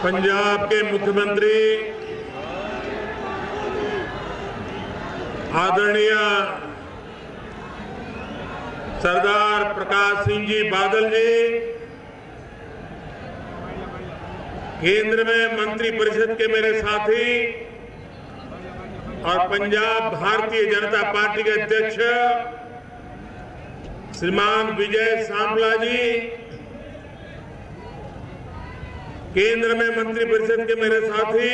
पंजाब के मुख्यमंत्री आदरणीय सरदार प्रकाश सिंह जी बादल जी, केंद्र में मंत्रिपरिषद के मेरे साथी और पंजाब भारतीय जनता पार्टी के अध्यक्ष श्रीमान विजय सांपला जी, केंद्र में मंत्रिपरिषद के मेरे साथी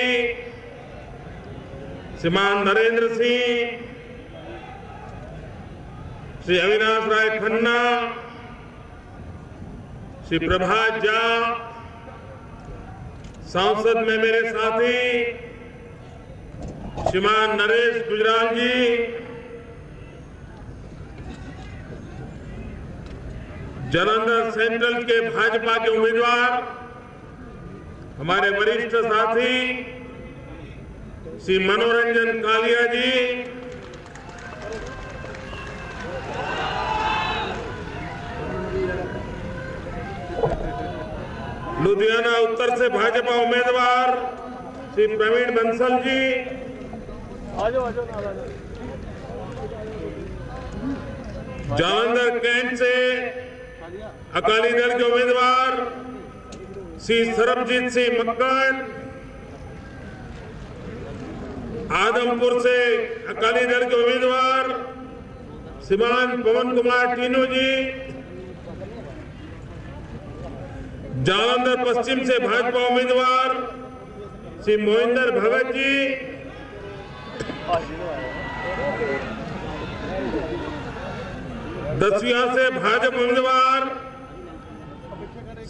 श्रीमान नरेंद्र सिंह, श्री अविनाश राय खन्ना, श्री प्रभात झा, संसद में मेरे साथी श्रीमान नरेश गुजराल जी, जालंधर सेंट्रल के भाजपा के उम्मीदवार हमारे वरिष्ठ साथी श्री मनोरंजन कालिया जी, लुधियाना उत्तर से भाजपा उम्मीदवार श्री प्रवीण बंसल जी, जालंधर कैंट से अकाली दल के उम्मीदवार श्री सरबजीत सिंह मक्कड़, आदमपुर से अकाली दल के उम्मीदवार श्रीमान पवन कुमार टीनू जी, जालंधर पश्चिम से भाजपा उम्मीदवार श्री मोहिंदर भगत जी, दसिया से भाजपा उम्मीदवार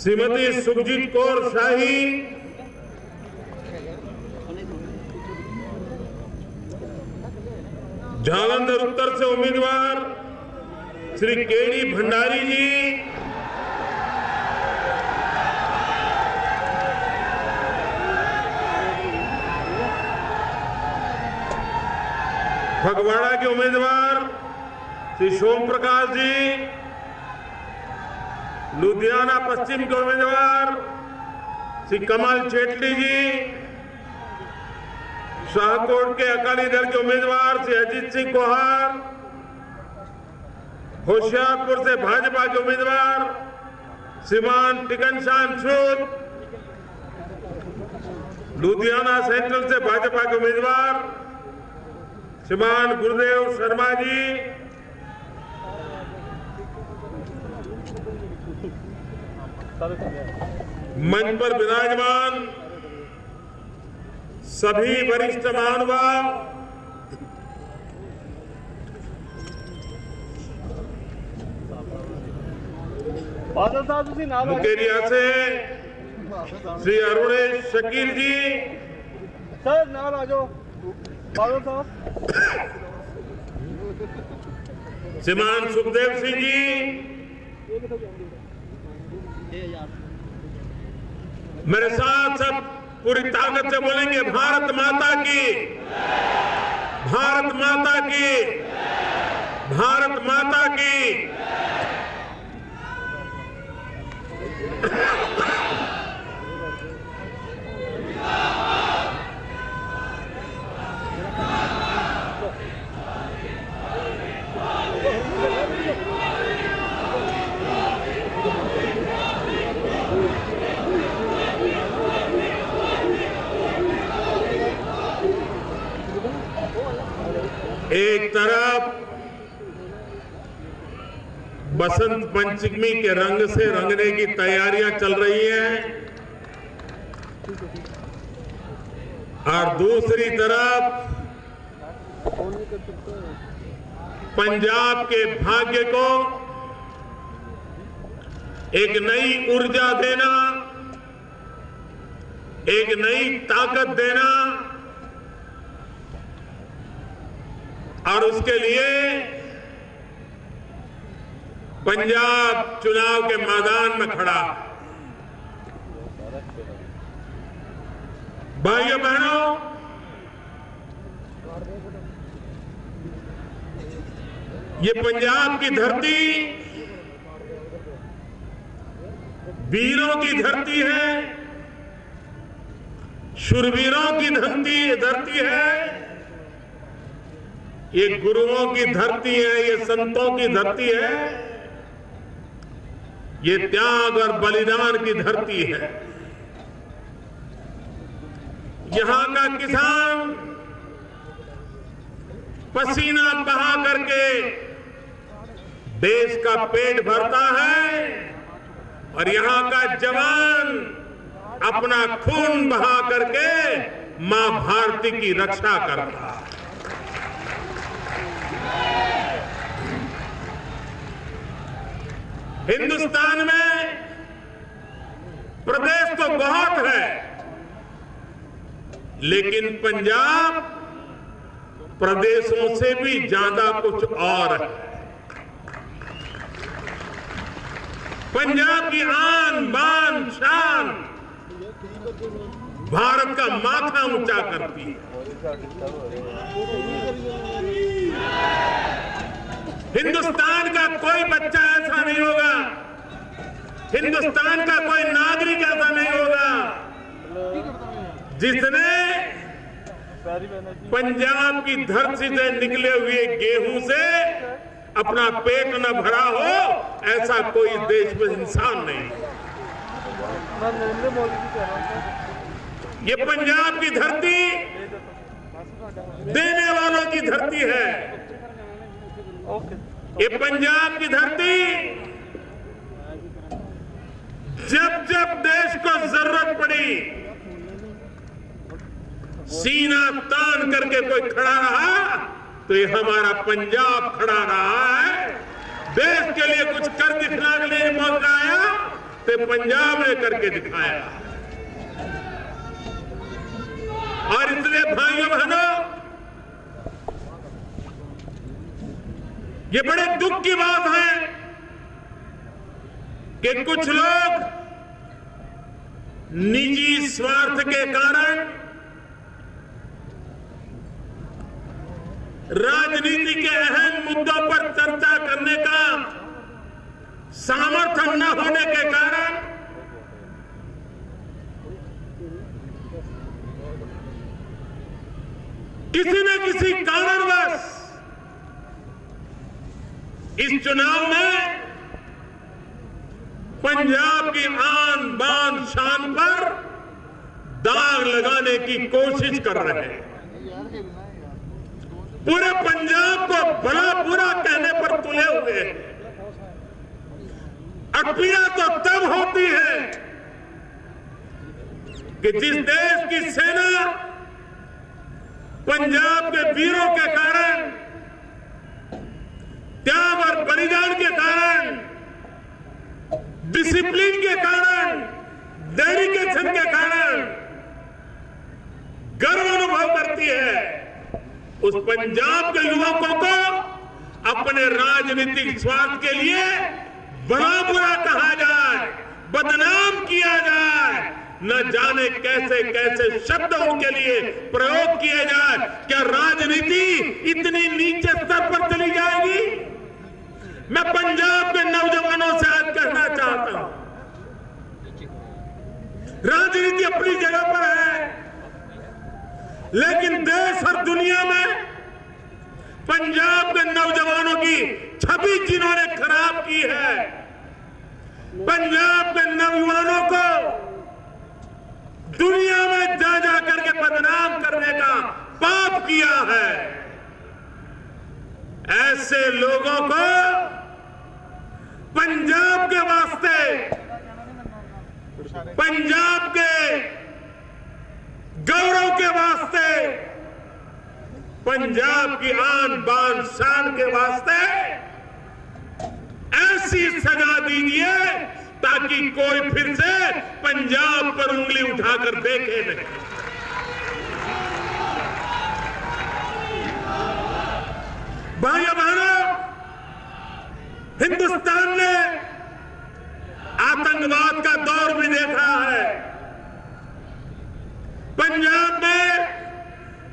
श्रीमती सुखजीत कौर शाही, जालंधर उत्तर से उम्मीदवार श्री केडी भंडारी जी, फगवाड़ा के उम्मीदवार श्री सोम प्रकाश जी, लुधियाना पश्चिम के उम्मीदवार श्री कमल चेटली जी, शाहकोट के अकाली दल के उम्मीदवार श्री अजीत सिंह कोहार, होशियारपुर से भाजपा के उम्मीदवार श्रीमान टिकनशान सूद, लुधियाना सेंट्रल से भाजपा के उम्मीदवार श्रीमान गुरुदेव शर्मा जी, मंच पर विराजमान सभी वरिष्ठ महानुभाव, मुकेरिया से श्री अरुणेश शकील जी, सर नाम आ जाओ बादल साहब, श्रीमान सुखदेव सिंह जी, मेरे साथ सब पूरी ताकत से बोलेंगे भारत माता की, भारत माता की, भारत माता की। एक तरफ बसंत पंचमी के रंग से रंगने की तैयारियां चल रही हैं और दूसरी तरफ पंजाब के भाग्य को एक नई ऊर्जा देना, एक नई ताकत देना और उसके लिए पंजाब चुनाव के मैदान में खड़ा। भाइयों बहनों, ये पंजाब की धरती वीरों की धरती है, शूरवीरों की धरती है, ये गुरुओं की धरती है, ये संतों की धरती है, ये त्याग और बलिदान की धरती है। यहां का किसान पसीना बहा करके देश का पेट भरता है और यहां का जवान अपना खून बहा करके मां भारती की रक्षा करता है। हिंदुस्तान में प्रदेश तो बहुत है, लेकिन पंजाब प्रदेशों से भी ज्यादा कुछ और है। पंजाब की आन बान शान भारत का माथा ऊंचा करती है। हिंदुस्तान का कोई बच्चा ऐसा नहीं होगा, हिंदुस्तान का कोई नागरिक ऐसा नहीं होगा जिसने पंजाब की धरती से निकले हुए गेहूं से अपना पेट न भरा हो, ऐसा कोई देश में इंसान नहीं। ये पंजाब की धरती देने वालों की धरती है। ये पंजाब की धरती जब जब देश को जरूरत पड़ी, सीना तान करके कोई खड़ा रहा, तो ये हमारा पंजाब खड़ा रहा है। देश के लिए कुछ कर दिखाने के लिए मौका आया तो पंजाब ने करके दिखाया। और इसलिए भाइयों बहनों, ये बड़े दुख की बात है कि कुछ लोग निजी स्वार्थ के कारण राजनीति के अहम मुद्दों पर चर्चा करने का सामर्थ्य न होने के कारण किसी न किसी कारणवश इस चुनाव में पंजाब की आन बान शान पर दाग लगाने की कोशिश कर रहे हैं। पूरे पंजाब को भला बुरा कहने पर तुले हुए हैं। और पीड़ा तो तब होती है कि जिस देश की सेना पंजाब के वीरों के कारण, त्याग और बलिदान के कारण, डिसिप्लिन के कारण, डेडिकेशन के कारण गर्व अनुभव करती है, उस पंजाब के युवकों को अपने राजनीतिक स्वार्थ के लिए भला बुरा कहा जाए, बदनाम किया जाए, न जाने कैसे कैसे शब्द उनके लिए प्रयोग किए जाए। क्या राजनीति इतनी नीचे स्तर पर चली जाएगी? मैं पंजाब के नौजवानों से आज कहना चाहता हूं, राजनीति अपनी जगह पर है, लेकिन देश और दुनिया में पंजाब के नौजवानों की छवि जिन्होंने खराब की है, पंजाब के नौजवानों को दुनिया में जा जा करके बदनाम करने का पाप किया है, ऐसे लोगों को पंजाब के वास्ते, पंजाब के गौरव के वास्ते, पंजाब की आन बान शान के वास्ते ऐसी सजा दीजिए ताकि कोई फिर से पंजाब पर उंगली उठाकर देखे नहीं। भाइयों बहनों, हिंदुस्तान ने आतंकवाद का दौर भी देखा है, पंजाब में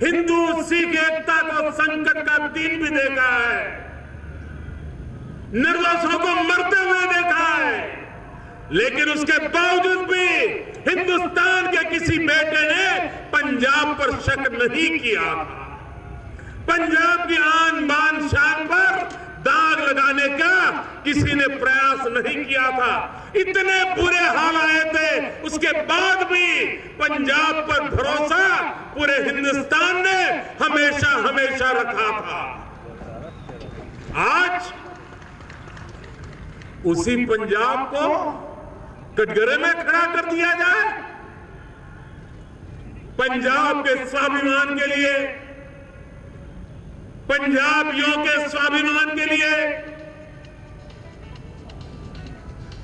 हिंदू सिख एकता को संकट का दिन भी देखा है, निर्दोषों को मरते हुए देखा है, लेकिन उसके बावजूद भी हिंदुस्तान के किसी बेटे ने पंजाब पर शक नहीं किया था। पंजाब की आन बान शान पर दाग लगाने का किसी ने प्रयास नहीं किया था। इतने बुरे हाल आए थे, उसके बाद भी पंजाब पर भरोसा पूरे हिंदुस्तान ने हमेशा हमेशा रखा था। आज उसी पंजाब को कटघरे में खड़ा कर दिया जाए। पंजाब के स्वाभिमान के लिए, पंजाबियों के स्वाभिमान के लिए,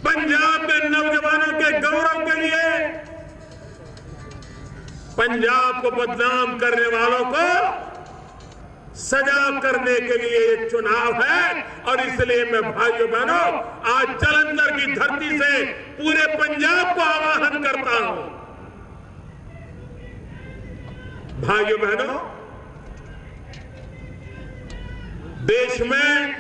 पंजाब के नौजवानों के गौरव के लिए, पंजाब को बदनाम करने वालों को सजा करने के लिए ये चुनाव है। और इसलिए मैं भाइयों बहनों आज जालंधर की धरती से पूरे पंजाब को आह्वान करता हूं। भाइयों बहनों, देश में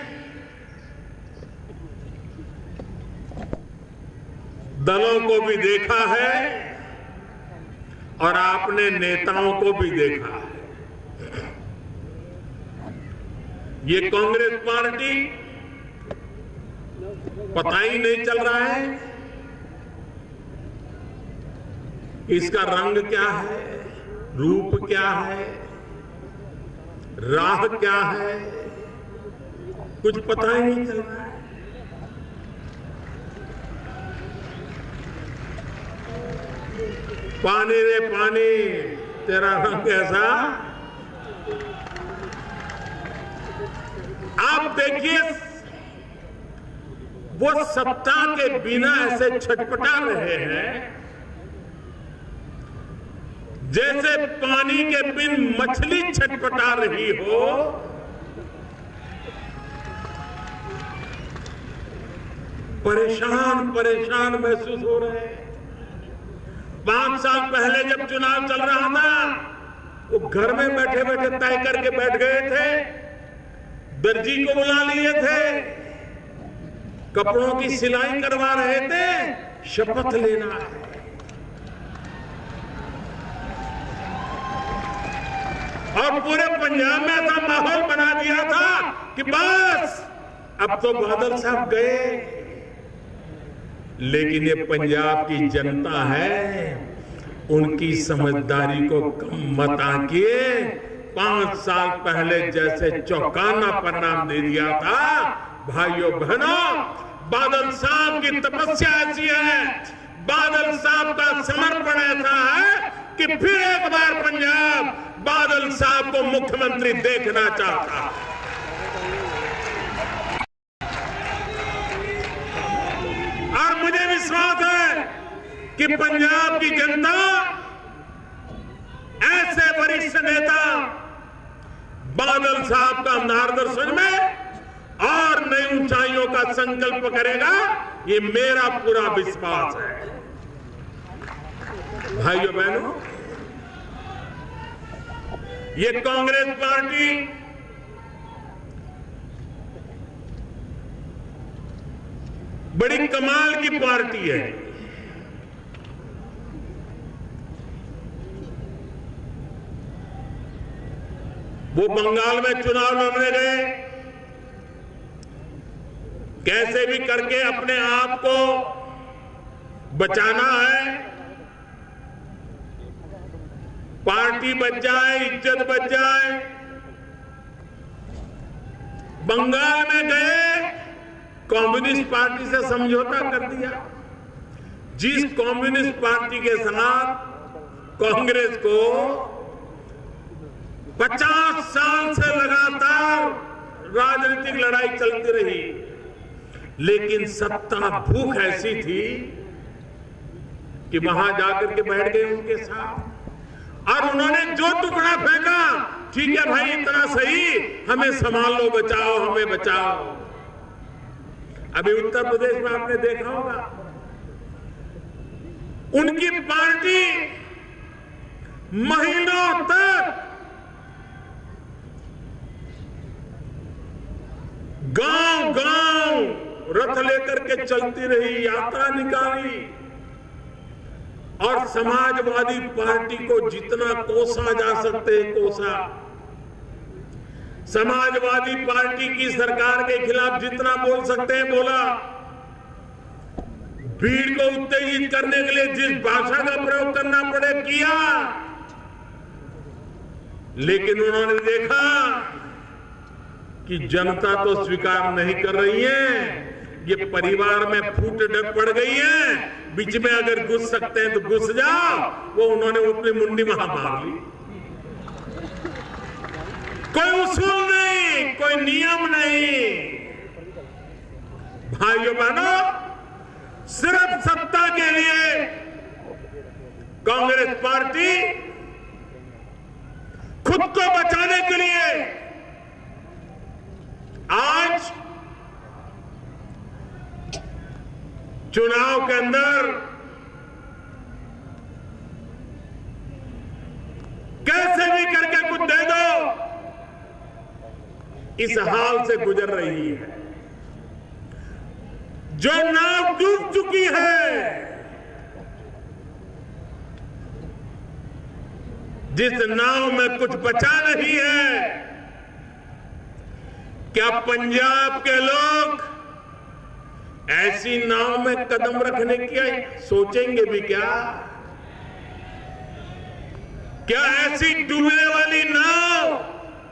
दलों को भी देखा है और आपने नेताओं को भी देखा है। ये कांग्रेस पार्टी पता ही नहीं चल रहा है इसका रंग क्या है, रूप क्या है, राह क्या है, कुछ पता ही नहीं चल रहा है। पानी रे पानी, तेरा रंग कैसा। आप देखिए, वो सत्ता के बिना ऐसे छटपटा रहे हैं जैसे पानी के बिन मछली छटपटा रही हो। परेशान परेशान महसूस हो रहे हैं। 5 साल पहले जब चुनाव चल रहा था, वो घर में बैठे बैठे तय करके बैठ गए थे, दर्जी को बुला लिए थे, कपड़ों की सिलाई करवा रहे थे, शपथ लेना है। और पूरे पंजाब में ऐसा माहौल बना दिया था कि बस अब तो बादल साहब गए। लेकिन ये पंजाब की जनता है, उनकी समझदारी को कम मत आंकिए। 5 साल पहले जैसे चौंकाना परिणाम दे दिया था, भाइयों बहनों, बादल साहब की तपस्या ऐसी है, बादल साहब का समर्पण ऐसा है कि फिर एक बार पंजाब बादल साहब को मुख्यमंत्री देखना चाहता है। और मुझे विश्वास है कि पंजाब की जनता ऐसे वरिष्ठ नेता बादल साहब का मार्गदर्शन में और नई ऊंचाइयों का संकल्प करेगा, ये मेरा पूरा विश्वास है। भाइयों बहनों, ये कांग्रेस पार्टी बड़ी कमाल की पार्टी है। वो बंगाल में चुनाव लड़ने गए, कैसे भी करके अपने आप को बचाना है, पार्टी बच जाए, इज्जत बच जाए। बंगाल में गए, कम्युनिस्ट पार्टी से समझौता कर दिया। जिस कम्युनिस्ट पार्टी के साथ कांग्रेस को 50 साल से लगातार राजनीतिक लड़ाई चलती रही, लेकिन सत्ता भूख ऐसी थी कि वहां जाकर के बैठ गए उनके साथ। और उन्होंने जो टुकड़ा फेंका, ठीक है भाई, इतना सही, हमें संभाल लो, बचाओ, हमें बचाओ। अभी उत्तर प्रदेश में आपने देखा होगा, उनकी पार्टी महीनों तक गांव गांव रथ लेकर के चलती रही, यात्रा निकाली, और समाजवादी पार्टी को जितना कोसा जा सकते कोसा, समाजवादी पार्टी की सरकार के खिलाफ जितना बोल सकते हैं बोला, भीड़ को उत्तेजित करने के लिए जिस भाषा का प्रयोग करना पड़े किया, लेकिन उन्होंने देखा कि जनता तो स्वीकार नहीं कर रही है, ये परिवार में फूट पड़ गई है, बीच में अगर घुस सकते हैं तो घुस जाओ, वो उन्होंने अपनी मुंडी वहां मार ली। कोई उसूल नहीं, कोई नियम नहीं। भाइयों बहनों, सिर्फ सत्ता के लिए कांग्रेस पार्टी खुद को बचाने के लिए आज चुनाव के अंदर कैसे भी करके कुछ दे दो, इस हाल से गुजर रही है। जो नाव डूब चुकी है, जिस नाव में कुछ बचा नहीं है, क्या पंजाब के लोग ऐसी नाव में कदम रखने की सोचेंगे भी क्या? क्या ऐसी डूबने वाली नाव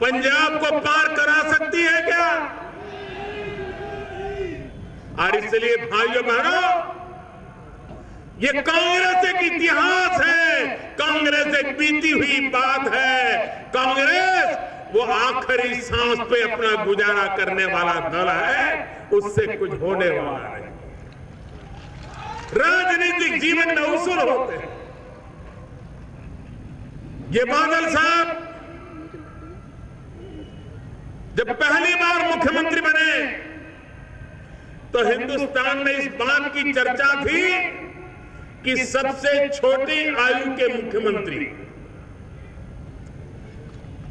पंजाब को पार करा सकती है क्या? और इसलिए भाइयों बहनों, ये कांग्रेस एक इतिहास है, कांग्रेस एक बीती हुई बात है। कांग्रेस वो आखिरी सांस पे अपना गुजारा करने वाला दल है, उससे कुछ होने वाला नहीं। राजनीतिक जीवन में उसूल होते हैं। ये बादल साहब जब पहली बार मुख्यमंत्री बने तो हिंदुस्तान में इस बात की चर्चा थी कि सबसे छोटी आयु के मुख्यमंत्री,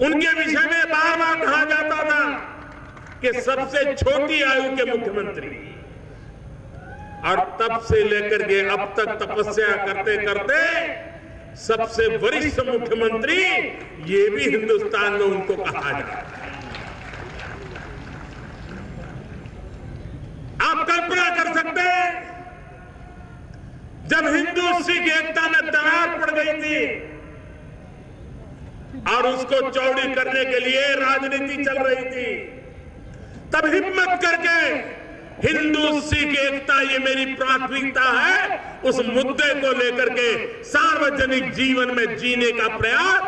उनके विषय में बार बार कहा जाता था कि सबसे छोटी आयु के मुख्यमंत्री, और तब से लेकर के अब तक तपस्या करते करते सबसे वरिष्ठ मुख्यमंत्री, ये भी हिंदुस्तान में उनको कहा जाता है। आप कल्पना कर सकते हैं, जब हिंदू सिख एकता में दरार पड़ गई थी और उसको चौड़ी करने के लिए राजनीति चल रही थी, तब हिम्मत करके हिंदू सिख एकता ये मेरी प्राथमिकता है, उस मुद्दे को लेकर के सार्वजनिक जीवन में जीने का प्रयास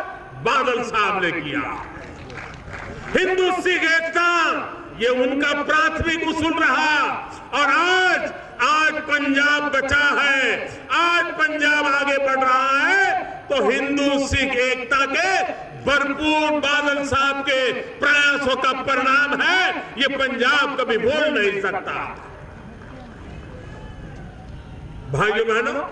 बादल साहब ने किया। हिंदू सिख एकता ये उनका प्राथमिक उसूल रहा, और आज पंजाब बचा है, आज पंजाब आगे बढ़ रहा है, तो हिंदू सिख एकता के भरपूर बादल साहब के प्रयासों का परिणाम है। ये पंजाब कभी भूल नहीं सकता। भाइयों बहनों,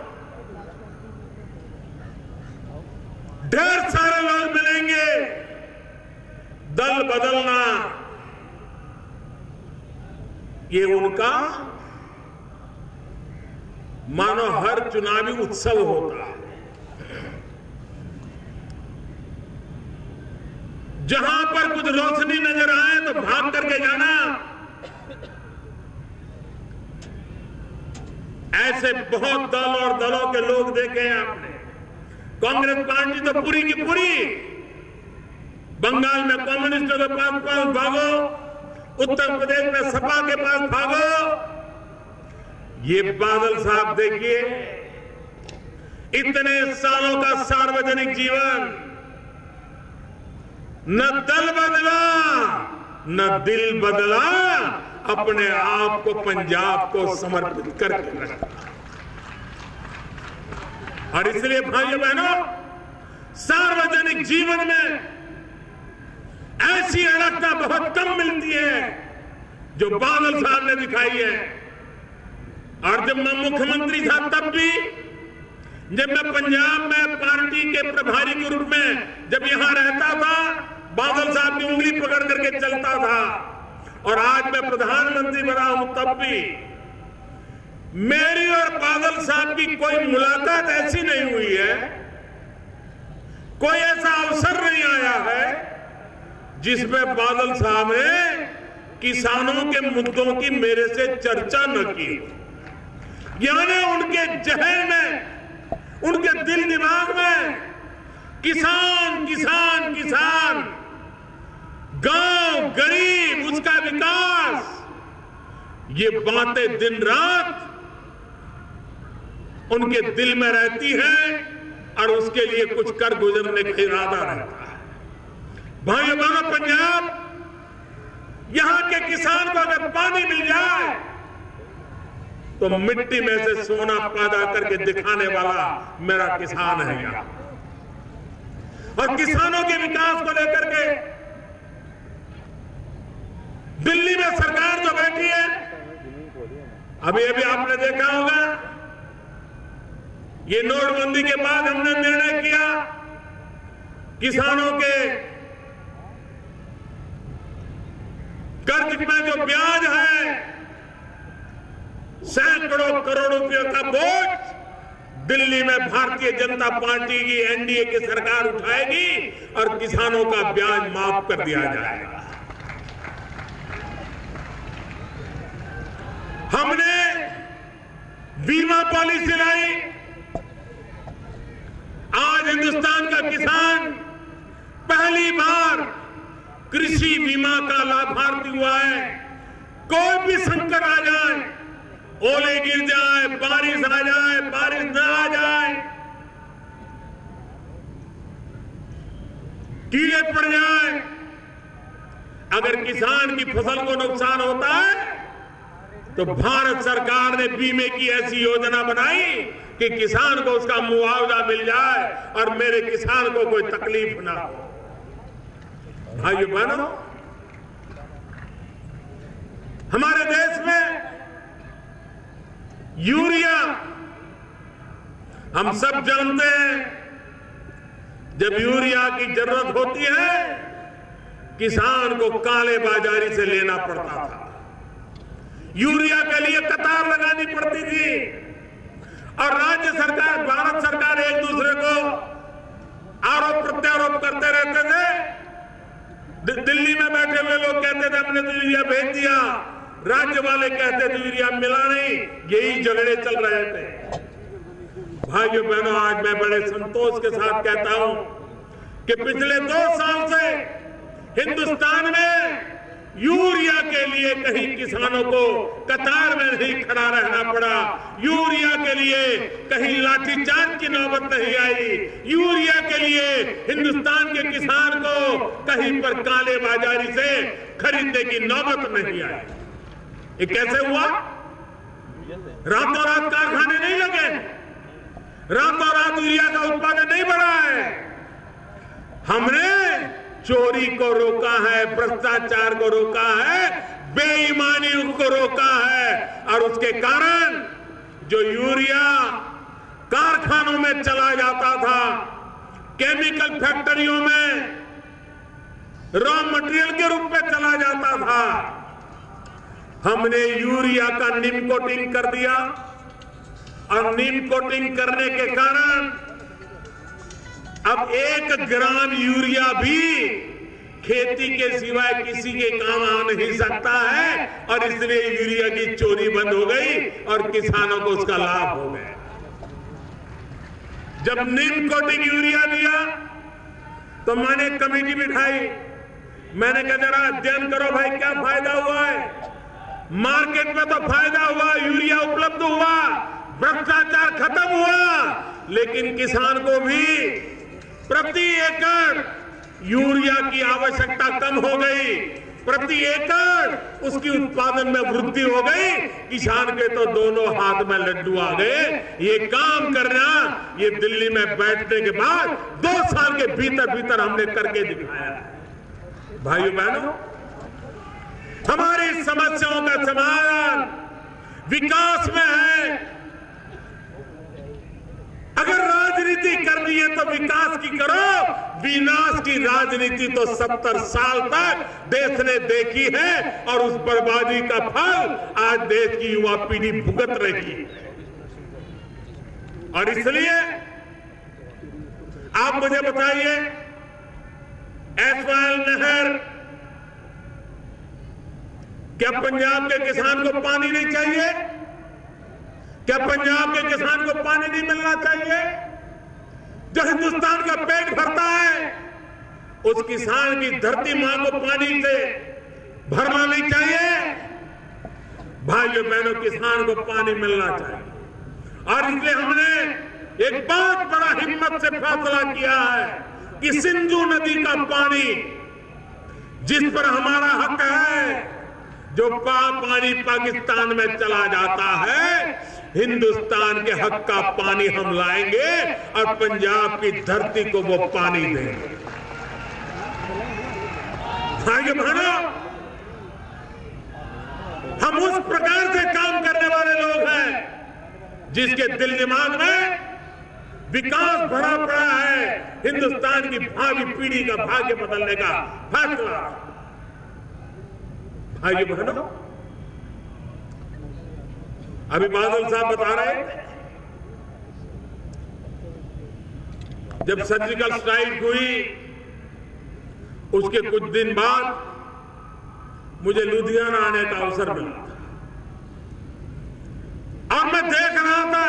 ढेर सारे लोग मिलेंगे, दल बदलना ये उनका मानो हर चुनावी उत्सव होता है। जहां पर कुछ रोशनी नजर आए तो भाग करके जाना, ऐसे बहुत दल और दलों के लोग देखे हैं आपने। कांग्रेस पार्टी तो पूरी की पूरी बंगाल में कम्युनिस्टों के पास भागो, उत्तर प्रदेश में सपा के पास भागो। ये बादल साहब देखिए, इतने सालों का सार्वजनिक जीवन, न दल बदला न दिल बदला, अपने आप को पंजाब को समर्पित करके रखा। और इसलिए भाइयों बहनों, सार्वजनिक जीवन में ऐसी अड़कता बहुत कम मिलती है जो बादल साहब ने दिखाई है। और जब मैं मुख्यमंत्री था तब भी, जब मैं पंजाब में पार्टी के प्रभारी के रूप में जब यहां रहता था, बादल साहब की उंगली पकड़ करके चलता था। और आज मैं प्रधानमंत्री बना हूं तब भी मेरी और बादल साहब की कोई मुलाकात ऐसी नहीं हुई है, कोई ऐसा अवसर नहीं आया है जिसमें बादल साहब ने किसानों के मुद्दों की मेरे से चर्चा न की। यानी उनके जहन में, उनके दिल दिमाग में किसान किसान किसान, गांव गरीब, उसका विकास, ये बातें दिन रात उनके दिल में रहती है और उसके लिए कुछ कर गुजरने का इरादा रहता है। भाइयों बहनों, पंजाब, यहां के किसान को अगर पानी मिल जाए तो मिट्टी में से सोना पैदा करके दिखाने वाला मेरा किसान है यहां। और किसानों के विकास को लेकर के दिल्ली में सरकार जो बैठी है, अभी अभी आपने देखा होगा, ये नोटबंदी के बाद हमने निर्णय किया किसानों के कर्ज में जो ब्याज है, सैकड़ों करोड़ रुपयों का बोझ दिल्ली में भारतीय जनता पार्टी की एनडीए की सरकार उठाएगी और किसानों का ब्याज माफ कर दिया जाएगा। हमने बीमा पॉलिसी लाई। आज हिंदुस्तान का किसान पहली बार कृषि बीमा का लाभार्थी हुआ है। कोई भी संकट आ जाए, ओले गिर जाए, बारिश आ जाए, बारिश न आ जाए, कीड़े पड़ जाए, अगर किसान की फसल को नुकसान होता है तो भारत सरकार ने बीमे की ऐसी योजना बनाई कि किसान को उसका मुआवजा मिल जाए और मेरे किसान को कोई तकलीफ ना हो। भाइयों बहनों, हमारे देश में यूरिया, हम सब जानते हैं, जब यूरिया की जरूरत होती है किसान को काले बाजारी से लेना पड़ता था। यूरिया के लिए कतार लगानी पड़ती थी और राज्य सरकार, भारत सरकार एक दूसरे को आरोप प्रत्यारोप करते रहते थे। दिल्ली में बैठे हुए लोग कहते थे हमने तो यूरिया भेज दिया, राज्य वाले कहते थे यूरिया मिला नहीं। यही झगड़े चल रहे थे। भाइयों बहनों, आज मैं बड़े संतोष के साथ कहता हूं कि पिछले 2 साल से हिंदुस्तान में यूरिया के लिए कहीं किसानों को कतार में नहीं खड़ा रहना पड़ा। यूरिया के लिए कहीं लाठीचार्ज की नौबत नहीं आई। यूरिया के लिए हिंदुस्तान के किसान को कहीं पर काले बाजारी से खरीदने की नौबत नहीं आई। ये कैसे हुआ? रातों रात कारखाने नहीं लगे, रातों रात यूरिया का उत्पादन नहीं बढ़ा है। हमने चोरी को रोका है, भ्रष्टाचार को रोका है, बेईमानी को रोका है और उसके कारण जो यूरिया कारखानों में चला जाता था, केमिकल फैक्ट्रियों में रॉ मटेरियल के रूप में चला जाता था, हमने यूरिया का नीम कोटिंग कर दिया और नीम कोटिंग करने के कारण अब 1 ग्राम यूरिया भी खेती के सिवाय किसी के काम आ नहीं सकता है और इसलिए यूरिया की चोरी बंद हो गई और किसानों को उसका लाभ हो गया। जब नीम कोटिंग यूरिया दिया तो मैंने कमेटी बिठाई। मैंने कहा जरा अध्ययन करो भाई, क्या फायदा हुआ है। मार्केट में तो फायदा हुआ, यूरिया उपलब्ध हुआ, भ्रष्टाचार खत्म हुआ, लेकिन किसान को भी प्रति एकड़ यूरिया की आवश्यकता कम हो गई, प्रति एकड़ उसकी उत्पादन में वृद्धि हो गई। किसान के तो दोनों हाथ में लड्डू आ गए। ये काम करना, ये दिल्ली में बैठने के बाद 2 साल के भीतर भीतर हमने करके दिखाया। भाइयों बहनों, हमारी समस्याओं का समाधान विकास में है। अगर राजनीति करनी है तो विकास की करो, विनाश की राजनीति तो 70 साल तक देश ने देखी है और उस बर्बादी का फल आज देश की युवा पीढ़ी भुगत रही है। और इसलिए आप मुझे बताइए, एसवाल नहर, क्या पंजाब के किसान को पानी नहीं चाहिए? क्या पंजाब के किसान को पानी नहीं मिलना चाहिए? जो हिंदुस्तान का पेट भरता है, उस किसान की धरती मां को पानी से भरना नहीं चाहिए? भाइयों बहनों, किसान को पानी मिलना चाहिए। और इसलिए हमने एक बहुत बड़ा हिम्मत से फैसला किया है कि सिंधु नदी का पानी, जिस पर हमारा हक है, जो पानी पाकिस्तान में चला जाता है, हिंदुस्तान के हक का पानी हम लाएंगे और पंजाब की धरती को वो पानी देंगे। भाइयों बहनों, हम उस प्रकार से काम करने वाले लोग हैं जिसके दिल दिमाग में विकास भरा पड़ा है, हिंदुस्तान की भावी पीढ़ी का भाग्य बदलने का फैसला। भाइयों बहनों, अभी बादल साहब बता रहे थे, जब सर्जिकल स्ट्राइक हुई उसके कुछ दिन बाद मुझे लुधियाना आने का अवसर मिला और मैं देख रहा था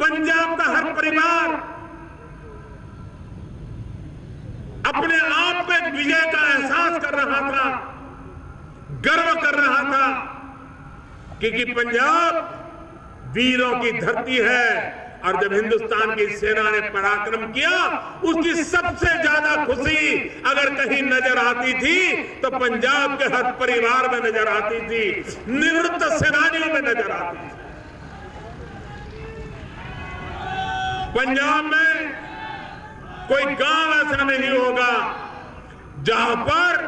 पंजाब का हर परिवार अपने आप में विजय का एहसास कर रहा था, गर्व कर रहा था, क्योंकि पंजाब वीरों की धरती है। और जब हिंदुस्तान की सेना ने पराक्रम किया, उसकी सबसे ज्यादा खुशी अगर कहीं नजर आती थी तो पंजाब के हर परिवार में नजर आती थी, निवृत्त सेनानियों में नजर आती थी। पंजाब में कोई गांव ऐसा नहीं होगा जहां पर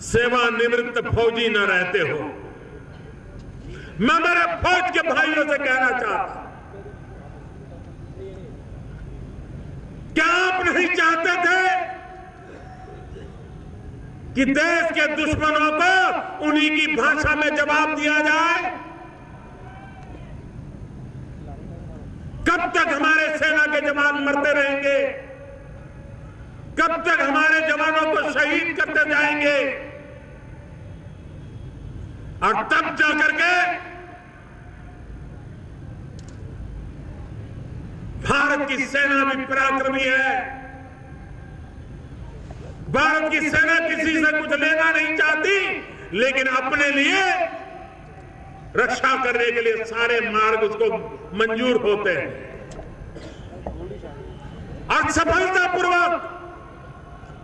सेवानिवृत्त फौजी न रहते हो। मैं मेरे फौज के भाइयों से कहना चाहता, क्या आप नहीं चाहते थे कि देश के दुश्मनों को उन्हीं की भाषा में जवाब दिया जाए? कब तक हमारे सेना के जवान मरते रहेंगे? कब तक हमारे जवानों को शहीद करते जाएंगे? और तब जाकर के भारत की सेना भी पराक्रमी है। भारत की सेना किसी से कुछ लेना नहीं चाहती, लेकिन अपने लिए रक्षा करने के लिए सारे मार्ग उसको मंजूर होते हैं। और सफलतापूर्वक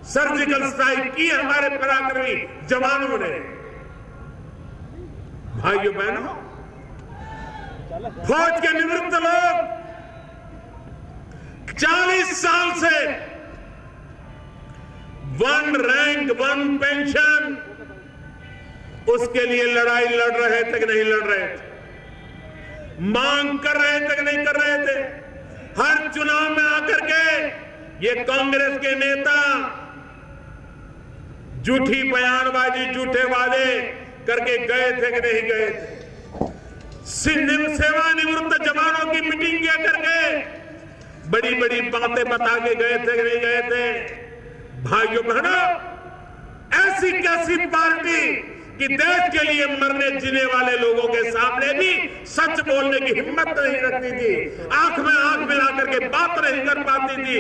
सर्जिकल स्ट्राइक की हमारे पराक्रमी जवानों ने। भाइयों बहनों, फौज के निवृत्त लोग 40 साल से 1 रैंक 1 पेंशन, उसके लिए लड़ाई लड़ रहे थे कि नहीं लड़ रहे थे? मांग कर रहे थे कि नहीं कर रहे थे? हर चुनाव में आकर के ये कांग्रेस के नेता झूठी बयानबाजी, झूठे वादे करके गए थे कि नहीं गए थे? सेवानिवृत्त जवानों की मीटिंग किया करके बड़ी बड़ी बातें बता के गए थे कि नहीं गए थे? भाइयों बहनों, ऐसी कैसी पार्टी कि देश के लिए मरने जीने वाले लोगों के सामने भी सच बोलने की हिम्मत नहीं रखती थी, आंख में आंख मिलाकर के बात नहीं कर पाती थी,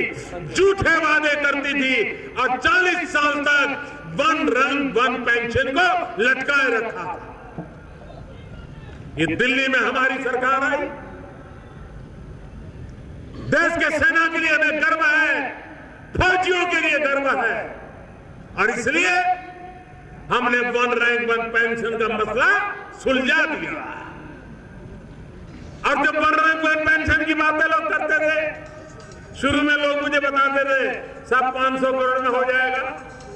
झूठे वादे करती थी और 40 साल तक 1 रैंक 1 पेंशन को लटकाए रखा। ये दिल्ली में हमारी सरकार आई। देश के सेना के लिए हमें गर्व है, फौजियों के लिए गर्व है, और इसलिए हमने 1 रैंक 1 पेंशन का मसला सुलझा दिया। और जब 1 रैंक 1 पेंशन की बातें लोग करते थे, शुरू में लोग मुझे बताते थे सब 500 करोड़ में हो जाएगा,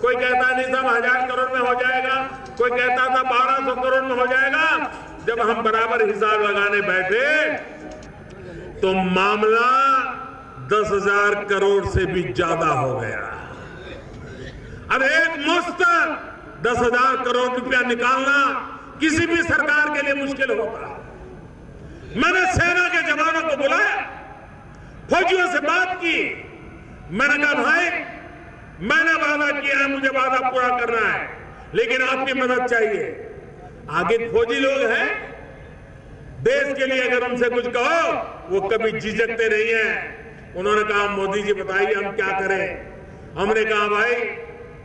कोई कहता नहीं सब 1000 करोड़ में हो जाएगा, कोई कहता था 1200 करोड़ में हो जाएगा। जब हम बराबर हिसाब लगाने बैठे तो मामला 10,000 करोड़ से भी ज्यादा हो गया। अब एक मुश्त 10,000 करोड़ रुपया निकालना किसी भी सरकार के लिए मुश्किल होता है। मैंने सेना के जवानों को बुलाया, फौजियों से बात की। मैंने कहा भाई, मैंने वादा किया है, मुझे वादा पूरा करना है, लेकिन आपकी मदद चाहिए। आगे फौजी लोग हैं, देश के लिए अगर उनसे कुछ कहो वो कभी झिझकते नहीं है। उन्होंने कहा मोदी जी बताइए हम क्या करें। हमने कहा भाई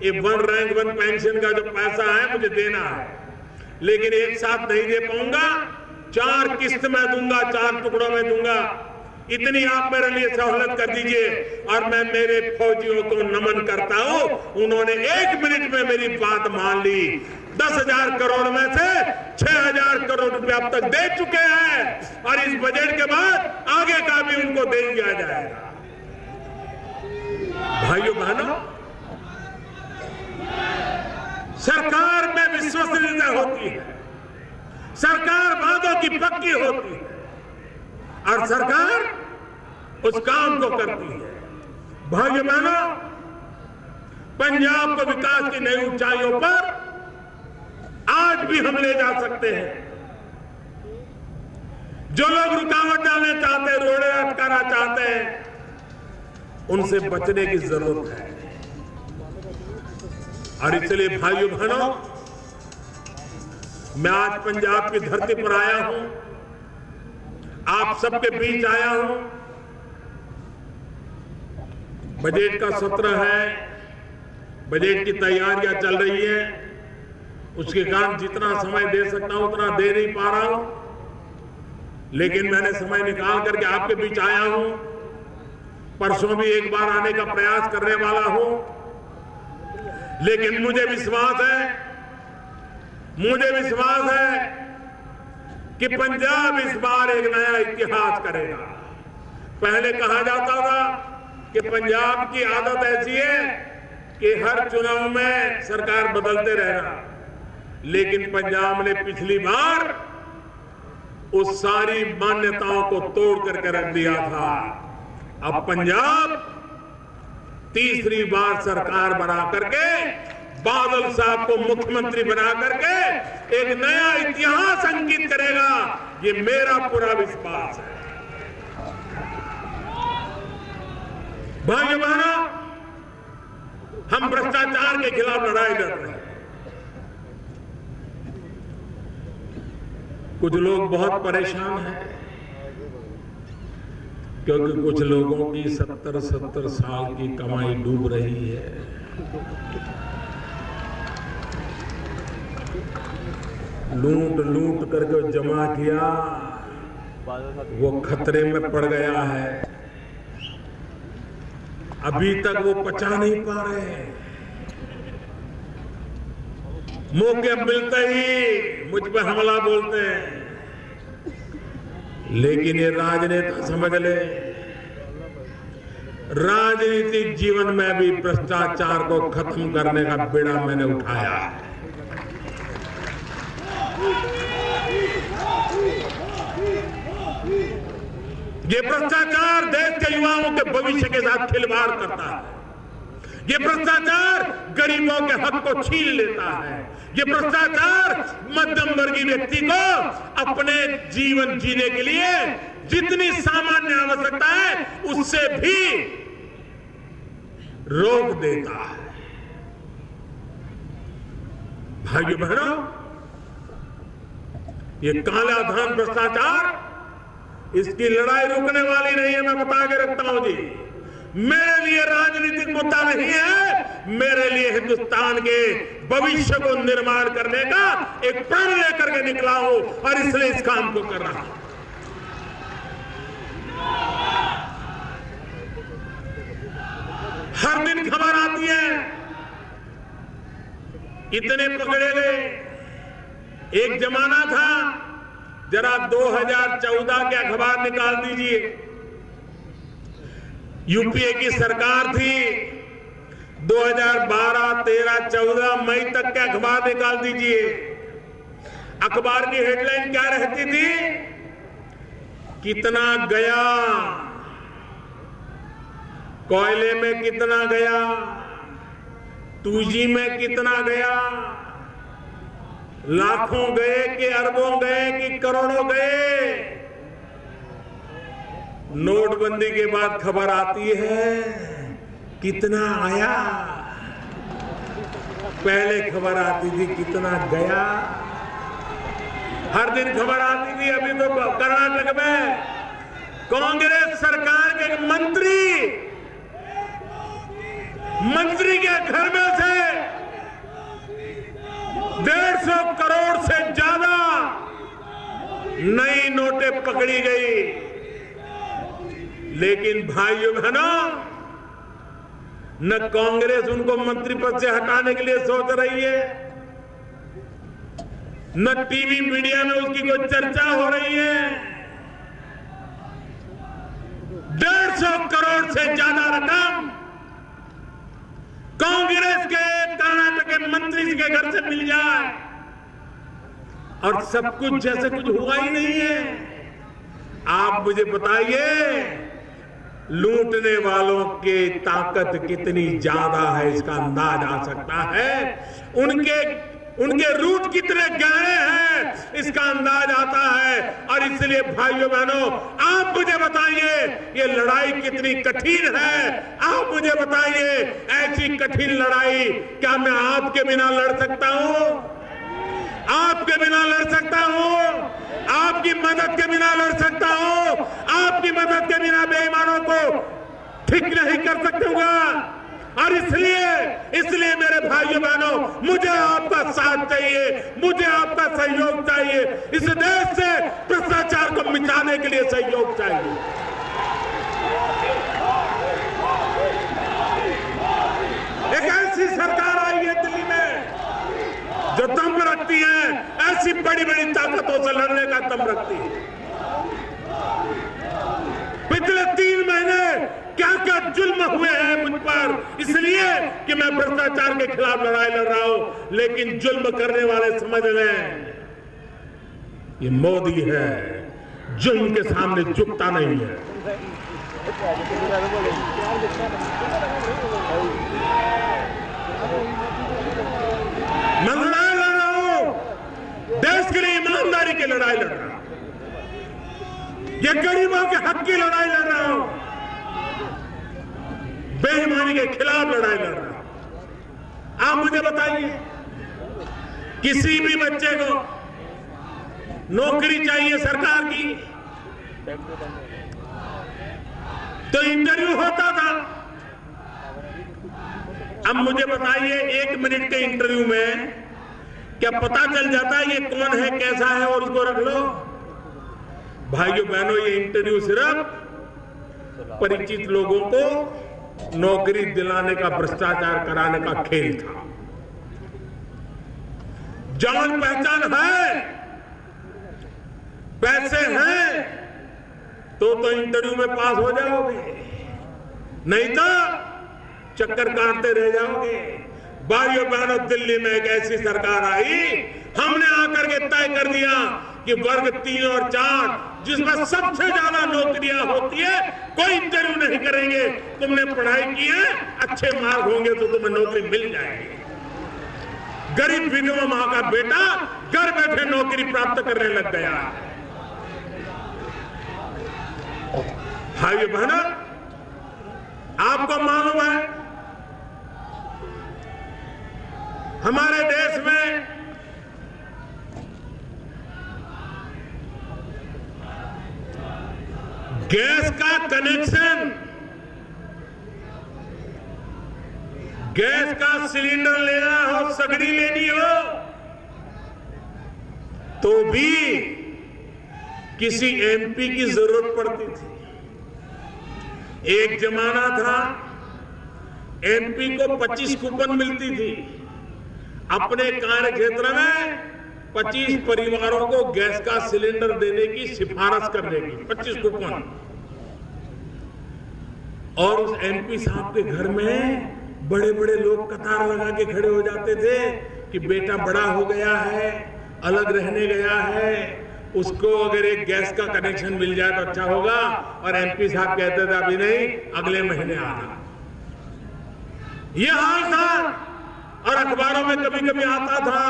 ये 1 रैंक 1 पेंशन का जो पैसा है मुझे देना है, लेकिन एक साथ नहीं दे पाऊंगा, 4 किस्त में दूंगा, 4 टुकड़ों में दूंगा। इतनी आप मेरे लिए सहूलत कर दीजिए। और मैं मेरे फौजियों को नमन करता हूं, उन्होंने 1 मिनट में मेरी बात मान ली। 10,000 करोड़ में से 6,000 करोड़ रुपया अब तक दे चुके हैं और इस बजट के बाद आगे का भी उनको दे दिया जाएगा। भाइयों बहनों, सरकार में विश्वसनीयता होती है, सरकार वादों की पक्की होती है और सरकार उस काम को करती है। भाइयों बहनों, पंजाब को विकास की नई ऊंचाइयों पर आज भी हम ले जा सकते हैं। जो लोग रुकावट डालना चाहते हैं, रोड़े अटकाना चाहते हैं, उनसे बचने की जरूरत है। और इसलिए भाइयों बहनों, मैं आज पंजाब की धरती पर आया हूं, आप सबके बीच आया हूं। बजट का सत्र है, बजट की तैयारियां चल रही है, उसके कारण जितना समय दे सकता हूं उतना दे नहीं पा रहा हूं, लेकिन मैंने समय निकाल करके आपके बीच आया हूं। परसों भी एक बार आने का प्रयास करने वाला हूं, लेकिन मुझे विश्वास है कि पंजाब इस बार एक नया इतिहास करेगा। पहले कहा जाता था कि पंजाब की आदत ऐसी है कि हर चुनाव में सरकार बदलते रहना, लेकिन पंजाब ने पिछली बार उस सारी मान्यताओं को तोड़ करके रख दिया था। अब पंजाब तीसरी बार सरकार बना करके, बादल साहब को मुख्यमंत्री बना करके एक नया इतिहास अंकित करेगा, ये मेरा पूरा विश्वास है। भाइयों बहनों, हम भ्रष्टाचार के खिलाफ लड़ाई लड़ रहे हैं। कुछ लोग बहुत परेशान हैं क्योंकि कुछ लोगों की 70-70 साल की कमाई डूब रही है। लूट करके जमा किया, वो खतरे में पड़ गया है। अभी तक वो पचा नहीं पा रहे। मौके मिलते ही मुझ पे हमला बोलते हैं, लेकिन ये राजनेता समझ ले, राजनीतिक जीवन में भी भ्रष्टाचार को खत्म करने का बीड़ा मैंने उठाया है। ये भ्रष्टाचार देश के युवाओं के भविष्य के साथ खिलवाड़ करता है। ये भ्रष्टाचार गरीबों के हक को छीन लेता है। ये भ्रष्टाचार मध्यम वर्गीय व्यक्ति को अपने जीवन जीने के लिए जितनी सामान्य आवश्यकता है उससे भी रोक देता है। भाइयों बहनों, ये काला धन भ्रष्टाचार, इसकी लड़ाई रुकने वाली नहीं है। मैं बता के रखता हूं जी, मेरे लिए राजनीतिक मुद्दा नहीं है, मेरे लिए हिंदुस्तान के भविष्य को निर्माण करने का एक प्रण लेकर के निकला हूं और इसलिए इस काम को कर रहा हूं। हर दिन खबर आती है, इतने पकड़े गए। एक जमाना था, जरा 2014 के अखबार निकाल दीजिए, यूपीए की सरकार थी, 2012, 13, 14 मई तक के अखबार निकाल दीजिए। अखबार की हेडलाइन क्या रहती थी कितना गया, कोयले में कितना गया, 2G में कितना गया, लाखों गए कि अरबों गए कि करोड़ों गए। नोटबंदी के बाद खबर आती है कितना आया, पहले खबर आती थी कितना गया। हर दिन खबर आती थी। अभी तो कर्नाटक में कांग्रेस सरकार के मंत्री के घर में से 150 करोड़ से ज्यादा नई नोटें पकड़ी गई। लेकिन भाइयों बहनों, न कांग्रेस उनको मंत्री पद से हटाने के लिए सोच रही है, न टीवी मीडिया में उसकी कोई चर्चा हो रही है। 150 करोड़ से ज्यादा रकम कांग्रेस के कर्नाटक के मंत्री के घर से मिल जाए और सब कुछ जैसे कुछ हुआ ही नहीं है। आप मुझे बताइए, लूटने वालों की ताकत कितनी ज्यादा है इसका अंदाज आ सकता है। उनके रूट कितने गहरे हैं इसका अंदाज आता है। और इसलिए भाइयों बहनों, आप मुझे बताइए ये लड़ाई कितनी कठिन है। आप मुझे बताइए, ऐसी कठिन लड़ाई क्या मैं आपके बिना लड़ सकता हूं? आपके बिना लड़ सकता हूं? आपकी मदद के बिना लड़ सकता हूं? आपकी मदद के बिना बेईमानों को ठीक नहीं कर सकूंगा। और इसलिए मेरे भाइयों बहनों, मुझे आपका साथ चाहिए, मुझे आपका सहयोग चाहिए। इस देश से भ्रष्टाचार को मिटाने के लिए सहयोग चाहिए। एक ऐसी सरकार आई है दिल्ली में जो दम रखती है, ऐसी बड़ी बड़ी ताकतों से लड़ने का दम रखती है। पिछले 3 महीने क्या क्या जुल्म हुए हैं मुझ पर, इसलिए कि मैं भ्रष्टाचार के खिलाफ लड़ाई लड़ रहा हूं। लेकिन जुल्म करने वाले समझ लें, ये मोदी है, जुल्म के सामने झुकता नहीं है। मैं लड़ाई लड़ रहा हूं, देश के लिए ईमानदारी की लड़ाई लड़ रहा हूं, ये गरीबों के हक की लड़ाई लड़ रहा हूं, बेईमानी के खिलाफ लड़ाई लड़ रहा हूं। आप मुझे बताइए, किसी भी बच्चे को नौकरी चाहिए सरकार की तो इंटरव्यू होता था। अब मुझे बताइए, 1 मिनट के इंटरव्यू में क्या पता चल जाता है ये कौन है, कैसा है और उसको रख लो? भाइयों बहनों, ये इंटरव्यू सिर्फ परिचित लोगों को नौकरी दिलाने का, भ्रष्टाचार कराने का खेल था। जान पहचान है, पैसे हैं तो इंटरव्यू में पास हो जाओगे, नहीं तो चक्कर काटते रह जाओगे। भाइयों बहनों, दिल्ली में एक ऐसी सरकार आई, हमने आकर के तय कर दिया कि वर्ग 3 और 4 जिसमें सबसे ज्यादा नौकरियां होती है, कोई इंटरव्यू नहीं करेंगे। तुमने पढ़ाई की है, अच्छे मार्क होंगे तो तुम्हें नौकरी मिल जाएगी। गरीब विधवा मां का बेटा घर बैठे नौकरी प्राप्त करने लग गया। भाइयों बहनों, आपको मालूम है हमारे देश में गैस का कनेक्शन, गैस का सिलेंडर लेना हो, सगड़ी लेनी हो, तो भी किसी एमपी की जरूरत पड़ती थी। एक जमाना था एमपी को 25 कूपन मिलती थी। अपने कार्य क्षेत्र में 25 परिवारों को गैस का सिलेंडर देने की सिफारिश करने की 25 कूपन। और उस एमपी साहब के घर में बड़े बड़े लोग कतार लगा के खड़े हो जाते थे कि बेटा बड़ा हो गया है, अलग रहने गया है, उसको अगर एक गैस का कनेक्शन मिल जाए तो अच्छा होगा। और एमपी साहब कहते थे अभी नहीं, अगले महीने आना। ये हाल था। और अखबारों में कभी कभी आता था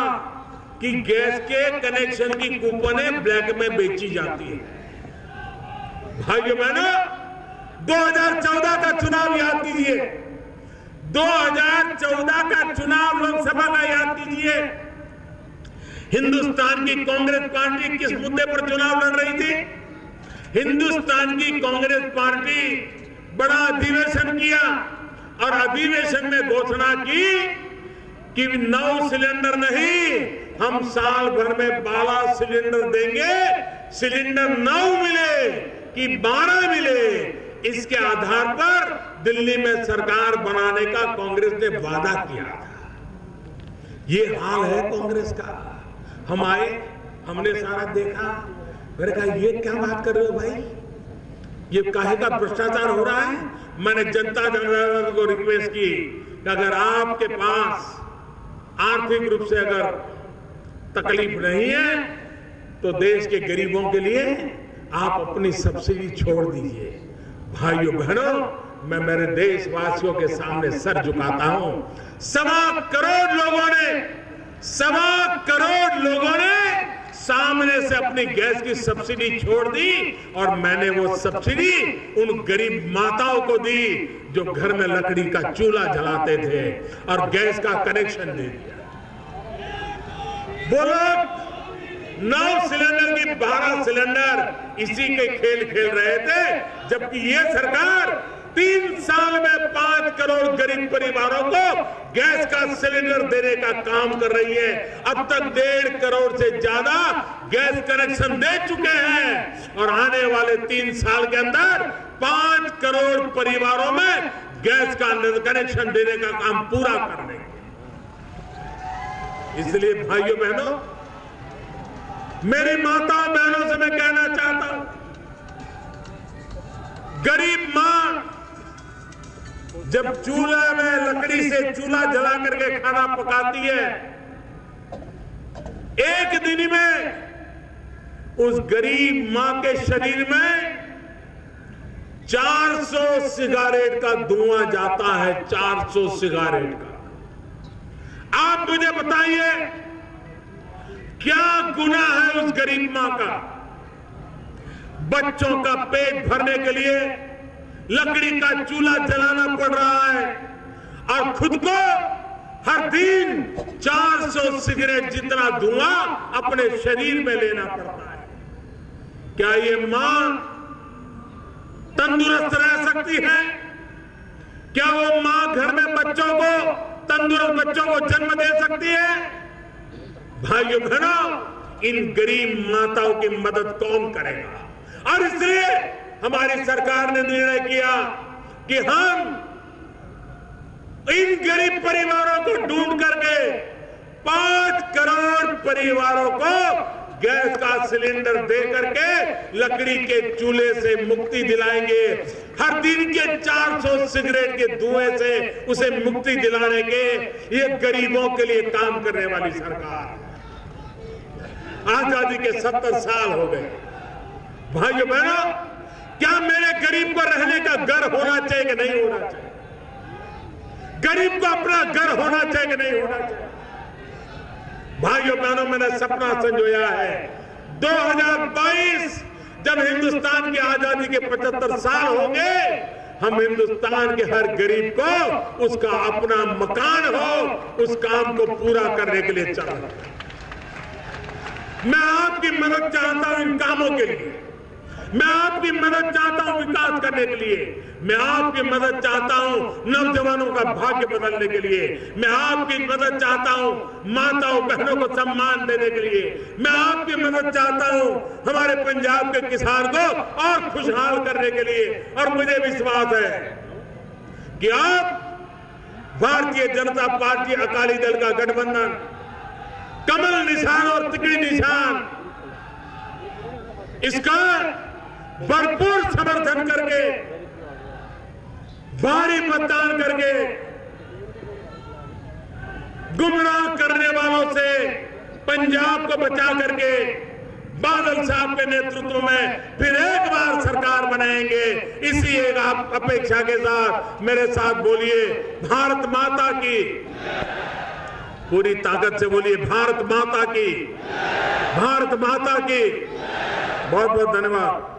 कि गैस के कनेक्शन की कूपनें ब्लैक में बेची जाती है। भाइयों बहनों, 2014 का चुनाव याद कीजिए, 2014 का चुनाव लोकसभा का याद कीजिए। हिंदुस्तान की कांग्रेस पार्टी किस मुद्दे पर चुनाव लड़ रही थी? हिंदुस्तान की कांग्रेस पार्टी बड़ा अधिवेशन किया और अधिवेशन में घोषणा की कि 9 सिलेंडर नहीं, हम साल भर में 12 सिलेंडर देंगे। सिलेंडर 9 मिले कि 12 मिले, इसके आधार पर दिल्ली में सरकार बनाने का कांग्रेस ने वादा किया था। ये हाल है कांग्रेस का। हम आए, हमने सारा देखा, मैंने कहा ये क्या बात कर रहे हो भाई, ये काहे का भ्रष्टाचार हो रहा है। मैंने जनता जनार्दन को रिक्वेस्ट की कि अगर आपके पास आर्थिक रूप से अगर तकलीफ नहीं है तो देश के गरीबों के लिए आप अपनी सब्सिडी छोड़ दीजिए। भाइयों बहनों, मैं मेरे देशवासियों के सामने सर झुकाता हूं। 1.25 करोड़ लोगों ने सामने से अपनी गैस की सब्सिडी छोड़ दी और मैंने वो सब्सिडी उन गरीब माताओं को दी जो घर में लकड़ी का चूल्हा जलाते थे और गैस का कनेक्शन दे दिया। वो लोग 9 सिलेंडर की 12 सिलेंडर इसी के खेल खेल रहे थे, जबकि ये सरकार 3 साल में 5 करोड़ गरीब परिवारों को गैस का सिलेंडर देने का काम कर रही है। अब तक 1.5 करोड़ से ज्यादा गैस कनेक्शन दे चुके हैं और आने वाले 3 साल के अंदर 5 करोड़ परिवारों में गैस का कनेक्शन देने का काम पूरा कर देंगे। इसलिए भाइयों बहनों, मेरी माताओं बहनों से मैं कहना चाहता हूं, गरीब मां जब चूल्हा में लकड़ी से चूल्हा जला करके खाना पकाती है, एक दिन में उस गरीब मां के शरीर में 400 सिगारेट का धुआं जाता है। 400 सिगारेट का। आप मुझे बताइए क्या गुनाह है उस गरीब मां का? बच्चों का पेट भरने के लिए लकड़ी का चूल्हा जलाना पड़ रहा है और खुद को हर दिन 400 सिगरेट जितना धुआं अपने शरीर में लेना पड़ता है। क्या ये मां तंदुरुस्त रह सकती है? क्या वो मां घर में बच्चों को, तंदुरुस्त बच्चों को जन्म दे सकती है? भाइयों बहनों, इन गरीब माताओं की मदद कौन करेगा? और इसलिए हमारी सरकार ने निर्णय किया कि हम इन गरीब परिवारों को ढूंढ करके 5 करोड़ परिवारों को गैस का सिलेंडर दे करके लकड़ी के चूल्हे से मुक्ति दिलाएंगे। हर दिन के 400 सिगरेट के धुएं से उसे मुक्ति दिलाने के ये गरीबों के लिए काम करने वाली सरकार। आजादी के 70 साल हो गए। भाइयों बहनों, क्या मेरे गरीब को रहने का घर होना चाहिए कि नहीं होना चाहिए? गरीब को अपना घर होना चाहिए कि नहीं होना चाहिए? भाइयों बहनों, मैंने सपना संजोया है 2022 जब हिंदुस्तान की आजादी के 75 साल होंगे, हम हिंदुस्तान के हर गरीब को उसका अपना मकान हो, उस काम को पूरा करने के लिए चल रहे हैं। मैं आपकी मदद चाहता हूं इन कामों के लिए। मैं आपकी मदद चाहता हूं विकास करने के लिए। मैं आपकी मदद चाहता हूं नौजवानों का भाग्य बदलने के लिए। मैं आपकी मदद चाहता हूं माताओं बहनों को सम्मान देने के लिए। मैं आपकी मदद चाहता हूं हमारे पंजाब के किसान को और खुशहाल करने के लिए। और मुझे विश्वास है कि आप भारतीय जनता पार्टी अकाली दल का गठबंधन, कमल निशान और तिकड़ी निशान, इसका भरपूर समर्थन करके, भारी मतदान करके, गुमराह करने वालों से पंजाब को बचा करके बादल साहब के नेतृत्व में फिर एक बार सरकार बनाएंगे। इसी एक आप अपेक्षा के साथ मेरे साथ बोलिए, भारत माता की, पूरी ताकत से बोलिए, भारत माता की, भारत माता की। बहुत बहुत धन्यवाद।